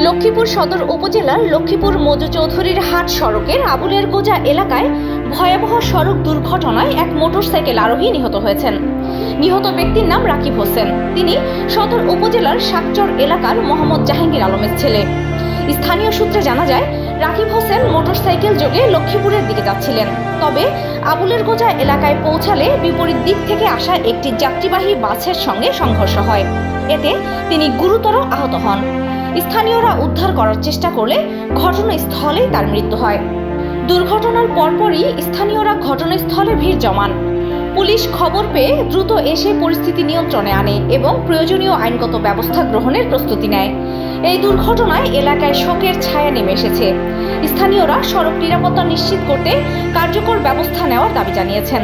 লক্ষ্মীপুর সদর উপজেলার লক্ষ্মীপুর মজু চৌধুরীর হাট সড়কের আবুলের গোজা এলাকায় ভয়াবহ সড়ক দুর্ঘটনায় এক মোটরসাইকেল আরোহী নিহত হয়েছেন। নিহত ব্যক্তির নাম রাকিব হোসেন। তিনি সদর উপজেলার শাকচর এলাকার মোহাম্মদ জাহাঙ্গীর আলমের ছেলে। স্থানীয় সূত্রে জানা যায়, রাকিব হোসেন মোটরসাইকেল যোগে লক্ষ্মীপুরের দিকে যাচ্ছিলেন। তবে আবুলের গোজা এলাকায় পৌঁছালে বিপরীত দিক থেকে আসা একটি যাত্রীবাহী বাসের সঙ্গে সংঘর্ষ হয়। এতে তিনি গুরুতর আহত হন। স্থানীয়রা উদ্ধার করার চেষ্টা করলে ঘটনাস্থলেই তার মৃত্যু হয়। দুর্ঘটনার পরপরই স্থানীয়রা ঘটনাস্থলে ভিড় জমান। পুলিশ খবর পেয়ে দ্রুত এসে পরিস্থিতি নিয়ন্ত্রণে আনে এবং প্রয়োজনীয় আইনগত ব্যবস্থা গ্রহণের প্রস্তুতি নেয়। এই দুর্ঘটনায় এলাকায় শোকের ছায়া নেমে এসেছে। স্থানীয়রা সড়ক নিরাপত্তা নিশ্চিত করতে কার্যকর ব্যবস্থা নেওয়ার দাবি জানিয়েছেন।